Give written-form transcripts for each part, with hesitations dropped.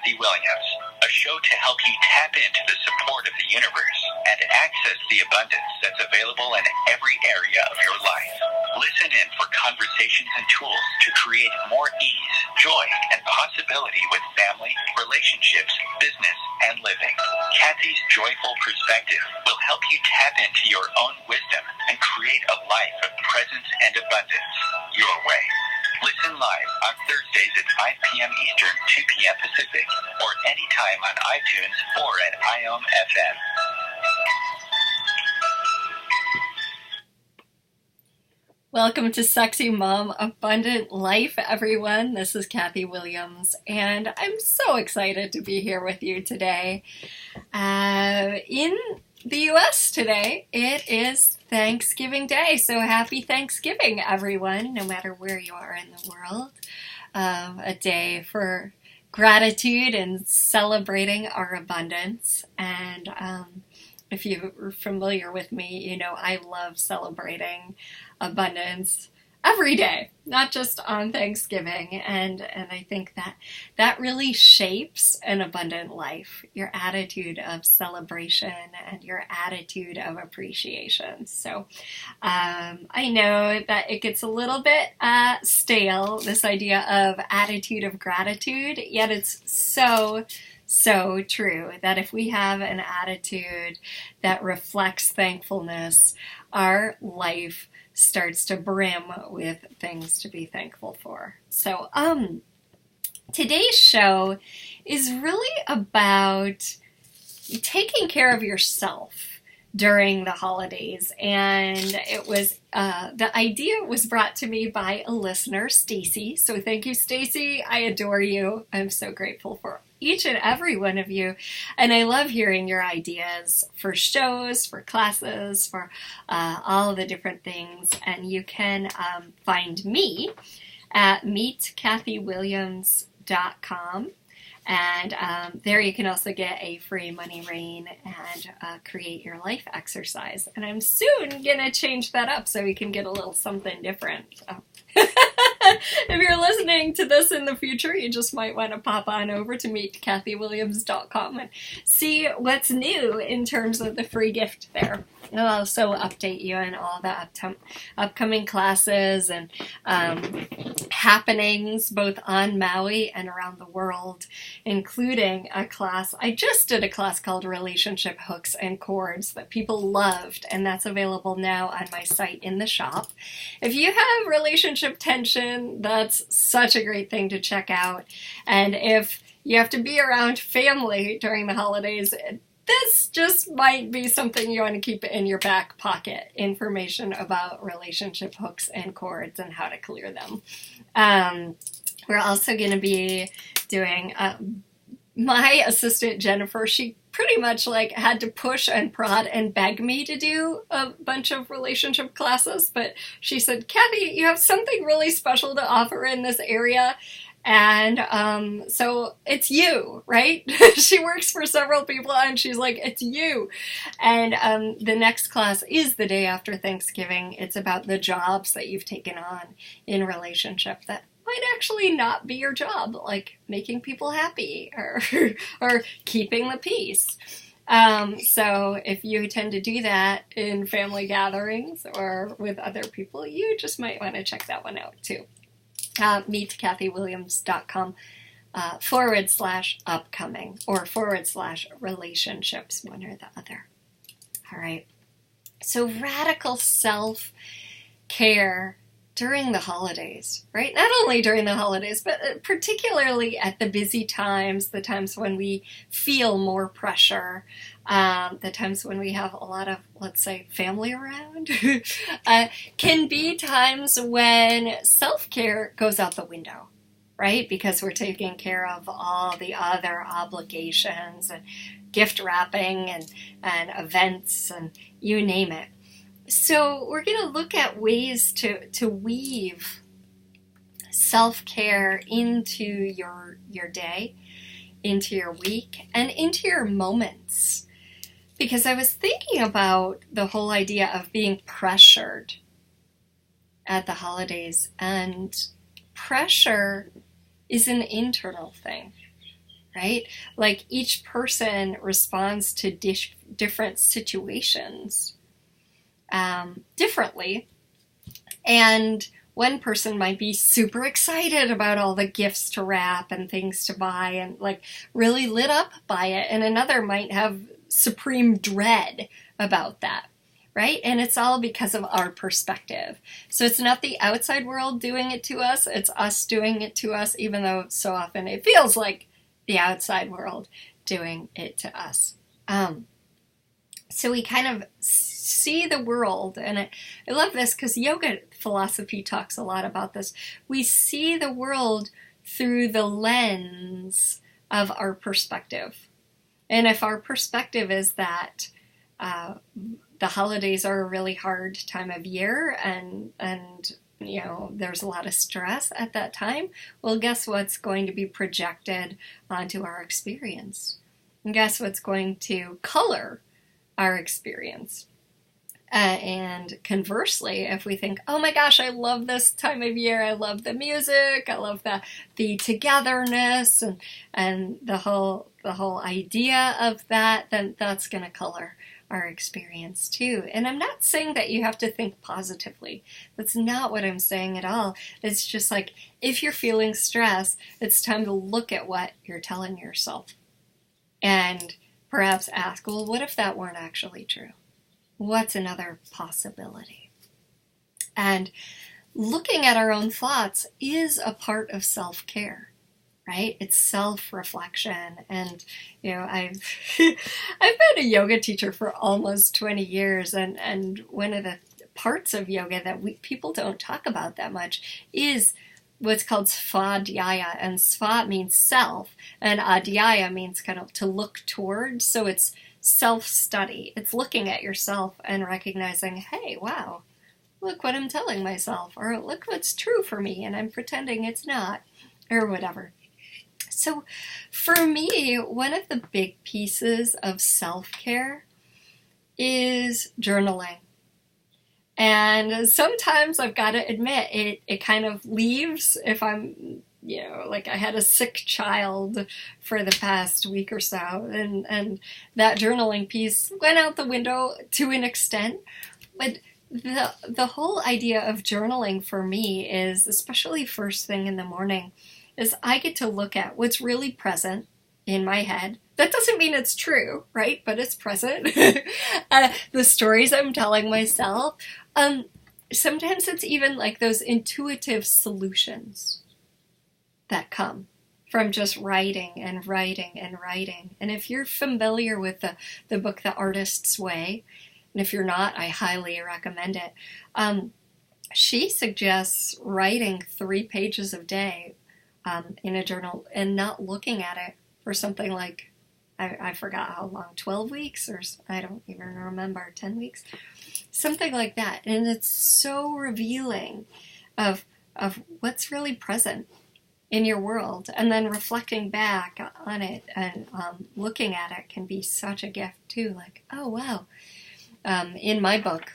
Kathy Williams, a show to help you tap into the support of the universe and access the abundance that's available in every area of your life. Listen in for conversations and tools to create more ease, joy, and possibility with family, relationships, business, and living. Kathy's joyful perspective will help you tap into your own wisdom and create a life of presence and abundance your way. Listen live on Thursdays at 5 p.m. Eastern, 2 p.m. Pacific, or anytime on iTunes or at IOM FM. Welcome to Sexy Mom Abundant Life, everyone. This is Kathy Williams, and I'm so excited to be here with you today. In the U.S. today, it is Thanksgiving Day, so happy Thanksgiving, everyone, no matter where you are in the world. A day for gratitude and celebrating our abundance. And if you're familiar with me, you know I love celebrating abundance every day, not just on Thanksgiving. And I think that really shapes an abundant life, your attitude of celebration and your attitude of appreciation. So I know that it gets a little bit stale, this idea of attitude of gratitude, yet it's so true that if we have an attitude that reflects thankfulness, our life starts to brim with things to be thankful for. So today's show is really about taking care of yourself during the holidays, and it was the idea was brought to me by a listener, Stacy. So thank you, Stacy. I adore you. I'm so grateful for each and every one of you, and I love hearing your ideas for shows, for classes, for all the different things. And you can find me at meetkathywilliams.com. And there you can also get a free money rain and create your life exercise. And I'm soon going to change that up so we can get a little something different. So. If you're listening to this in the future, you just might want to pop on over to meetkathywilliams.com and see what's new in terms of the free gift there. I'll also update you on all the upcoming classes and happenings both on Maui and around the world, including a class. I just did a class called Relationship Hooks and Chords that people loved, and that's available now on my site in the shop. If you have relationship tension, that's such a great thing to check out. And if you have to be around family during the holidays, this just might be something you want to keep in your back pocket, information about relationship hooks and chords and how to clear them. We're also going to be doing, my assistant Jennifer, she pretty much had to push and prod and beg me to do a bunch of relationship classes, but she said, Kathy, you have something really special to offer in this area. And so it's you, right? She works for several people and she's like, it's you. And the next class is the day after Thanksgiving. It's about the jobs that you've taken on in relationship that might actually not be your job, like making people happy or keeping the peace. So if you tend to do that in family gatherings or with other people, you just might want to check that one out too. meetkathywilliams.com /upcoming or /relationships, one or the other. All right. So radical self-care during the holidays, right? Not only during the holidays, but particularly at the busy times, the times when we feel more pressure, the times when we have a lot of, let's say, family around, can be times when self-care goes out the window, right? Because we're taking care of all the other obligations and gift wrapping and events and you name it. So we're going to look at ways to weave self-care into your day, into your week, and into your moments. Because I was thinking about the whole idea of being pressured at the holidays, and pressure is an internal thing. right? Like each person responds to different situations differently. And one person might be super excited about all the gifts to wrap and things to buy and like really lit up by it. And another might have supreme dread about that, right? And it's all because of our perspective. So it's not the outside world doing it to us, it's us doing it to us, even though so often it feels like the outside world doing it to us. So we kind of see the world, and I love this because yoga philosophy talks a lot about this. We see the world through the lens of our perspective. And if our perspective is that the holidays are a really hard time of year and you know, there's a lot of stress at that time, well, guess what's going to be projected onto our experience? And guess what's going to color our experience? And conversely, if we think, oh my gosh, I love this time of year, I love the music, I love the togetherness and the whole idea of that, then that's going to color our experience too. And I'm not saying that you have to think positively. That's not what I'm saying at all. It's just like, if you're feeling stress, it's time to look at what you're telling yourself and perhaps ask, well, what if that weren't actually true? What's another possibility? And looking at our own thoughts is a part of self-care, right? It's self-reflection. And, you know, I've been a yoga teacher for almost 20 years. And one of the parts of yoga that people don't talk about that much is what's called svadhyaya. And sva means self, and adhyaya means kind of to look towards. So it's self-study. It's looking at yourself and recognizing, hey, wow, look what I'm telling myself, or look what's true for me and I'm pretending it's not, or whatever. So for me, one of the big pieces of self-care is journaling. And sometimes I've got to admit, it kind of leaves if I'm, you know, like I had a sick child for the past week or so, and that journaling piece went out the window to an extent. But the whole idea of journaling for me is, especially first thing in the morning, is I get to look at what's really present in my head. That doesn't mean it's true, right? But it's present. The stories I'm telling myself. Sometimes it's even like those intuitive solutions that come from just writing and writing and writing. And if you're familiar with the book The Artist's Way, and if you're not, I highly recommend it. She suggests writing 3 pages a day in a journal and not looking at it for something like, I forgot how long, 12 weeks, or I don't even remember, 10 weeks, something like that. And it's so revealing of what's really present in your world, and then reflecting back on it and looking at it can be such a gift too. Like, oh wow. In my book,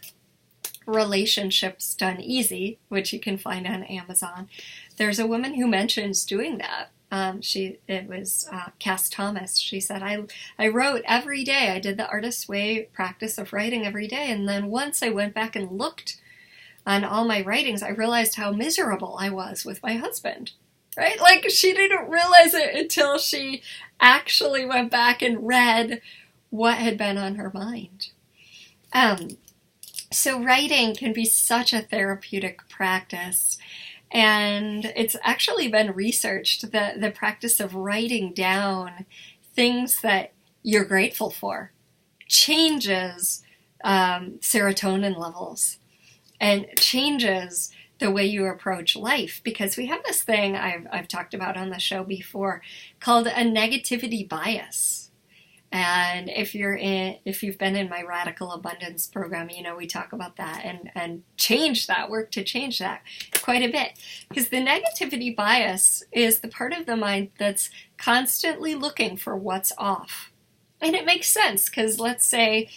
Relationships Done Easy, which you can find on Amazon, there's a woman who mentions doing that. It was Cass Thomas. She said, I wrote every day. I did the Artist's Way practice of writing every day, and then once I went back and looked on all my writings, I realized how miserable I was with my husband. Right? Like, she didn't realize it until she actually went back and read what had been on her mind. So writing can be such a therapeutic practice. And it's actually been researched that the practice of writing down things that you're grateful for changes serotonin levels and changes the way you approach life, because we have this thing I've talked about on the show before called a negativity bias. And if you've been in my Radical Abundance program, you know we talk about that and work to change that quite a bit. Because the negativity bias is the part of the mind that's constantly looking for what's off. And it makes sense, because let's say,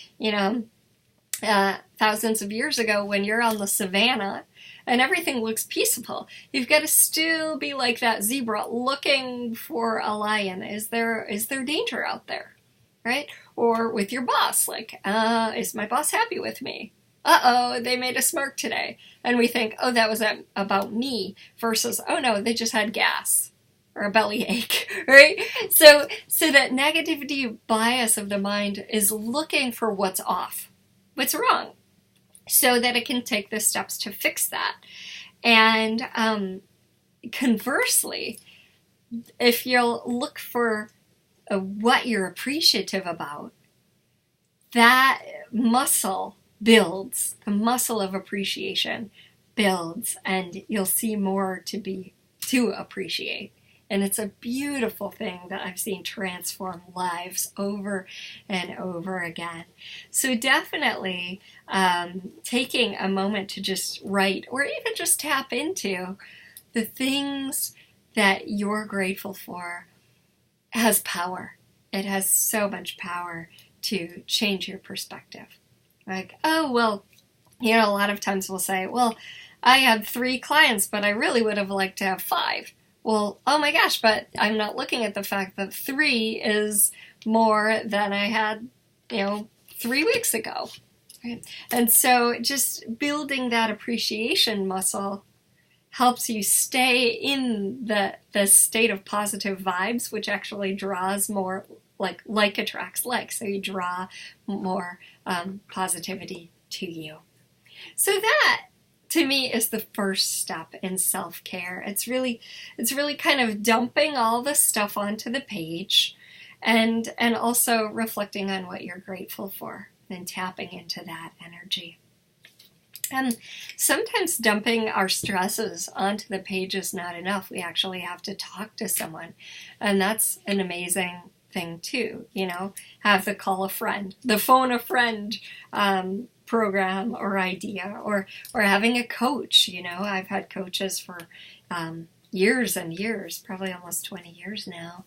thousands of years ago when you're on the savannah and everything looks peaceful. You've got to still be like that zebra looking for a lion. Is there danger out there, right? Or with your boss, like, is my boss happy with me? Uh-oh, they made a smirk today. And we think, oh, that was about me, versus, oh no, they just had gas or a belly ache, right? So that negativity bias of the mind is looking for what's off, what's wrong, so that it can take the steps to fix that. And conversely, if you'll look for what you're appreciative about, that muscle builds, the muscle of appreciation builds, and you'll see more to appreciate. And it's a beautiful thing that I've seen transform lives over and over again. So definitely taking a moment to just write, or even just tap into the things that you're grateful for, has power. It has so much power to change your perspective. Like, oh, well, a lot of times we'll say, well, I had 3 clients, but I really would have liked to have 5. Well, oh my gosh, but I'm not looking at the fact that 3 is more than I had, 3 weeks ago. Right? And so just building that appreciation muscle helps you stay in the state of positive vibes, which actually draws more, like attracts like. So you draw more positivity to you. So that, to me, is the first step in self-care. It's really kind of dumping all the stuff onto the page, and also reflecting on what you're grateful for and tapping into that energy. And sometimes dumping our stresses onto the page is not enough. We actually have to talk to someone, and that's an amazing thing too. Have the call a friend, the phone a friend program or idea, or having a coach. I've had coaches for years and years, probably almost 20 years now,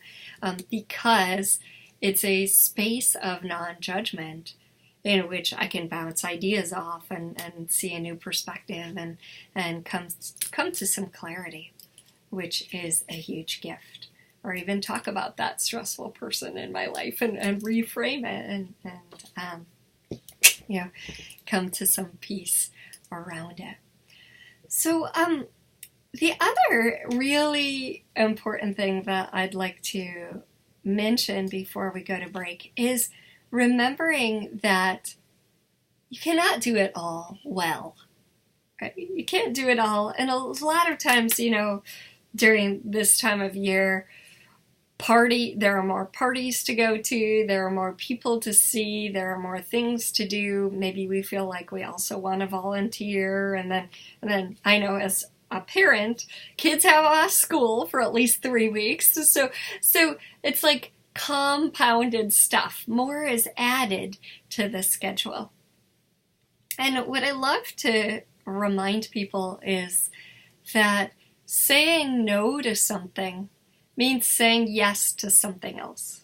because it's a space of non-judgment in which I can bounce ideas off and see a new perspective and come to some clarity, which is a huge gift. Or even talk about that stressful person in my life and reframe it and come to some peace around it. So the other really important thing that I'd like to mention before we go to break is remembering that you cannot do it all well. Right? You can't do it all. And a lot of times, during this time of year, there are more parties to go to, there are more people to see, there are more things to do. Maybe we feel like we also want to volunteer, and then I know, as a parent, kids have off school for at least 3 weeks. So it's like compounded stuff. More is added to the schedule. And what I love to remind people is that saying no to something means saying yes to something else,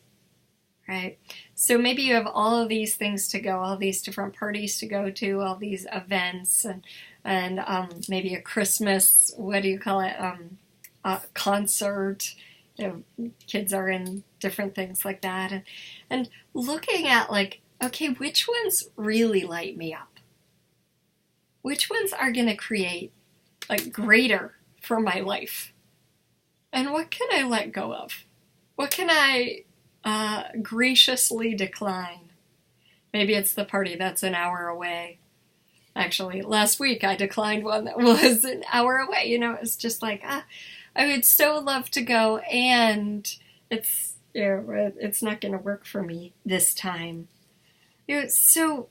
right? So maybe you have all of these things to go, all these different parties to go to, all these events, and maybe a Christmas, concert. Kids are in different things like that, and looking at okay, which ones really light me up? Which ones are going to create greater for my life? And what can I let go of? What can I graciously decline? Maybe it's the party that's an hour away. Actually, last week I declined one that was an hour away. It's just I would so love to go, and it's not going to work for me this time. So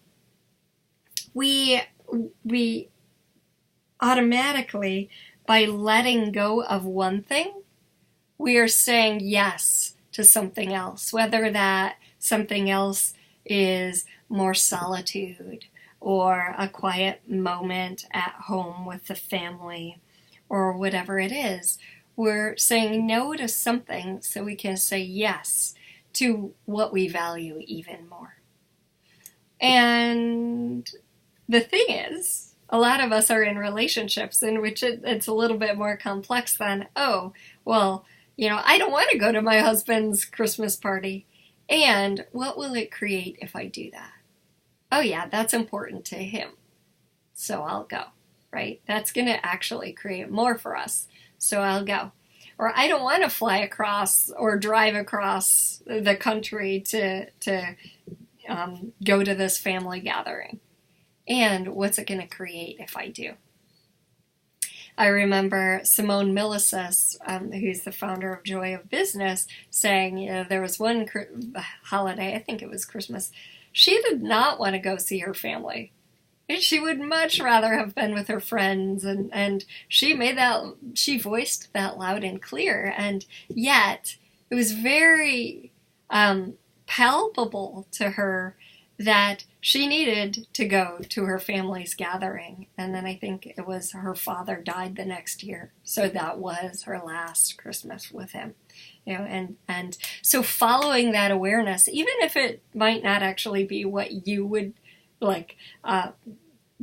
we automatically, by letting go of one thing, we are saying yes to something else, whether that something else is more solitude or a quiet moment at home with the family or whatever it is. We're saying no to something so we can say yes to what we value even more. And the thing is, a lot of us are in relationships in which it's a little bit more complex than, oh, well, I don't want to go to my husband's Christmas party. And what will it create if I do that? Oh, yeah, that's important to him. So I'll go, right? That's going to actually create more for us. So I'll go. Or I don't want to fly across or drive across the country to go to this family gathering. And what's it going to create if I do? I remember Simone Milasas, who's the founder of Joy of Business, saying there was one holiday, I think it was Christmas, she did not want to go see her family. She would much rather have been with her friends, and she voiced that loud and clear, and yet it was very palpable to her that she needed to go to her family's gathering. And then I think it was her father died the next year, so that was her last Christmas with him. And so following that awareness, even if it might not actually be what you would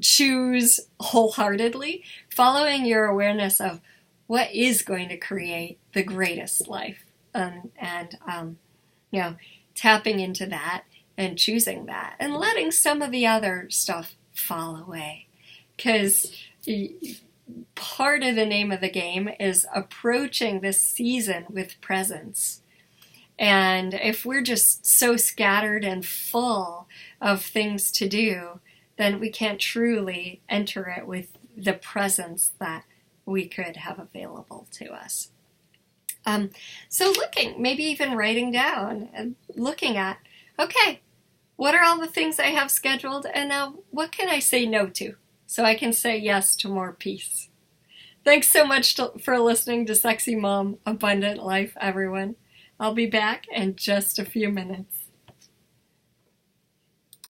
choose wholeheartedly, following your awareness of what is going to create the greatest life, and tapping into that and choosing that and letting some of the other stuff fall away. Because part of the name of the game is approaching this season with presence. And if we're just so scattered and full of things to do, then we can't truly enter it with the presence that we could have available to us. So looking, maybe even writing down and looking at, okay, what are all the things I have scheduled, and now what can I say no to so I can say yes to more peace? Thanks so much for listening to Sexy Mom Abundant Life, everyone. I'll be back in just a few minutes.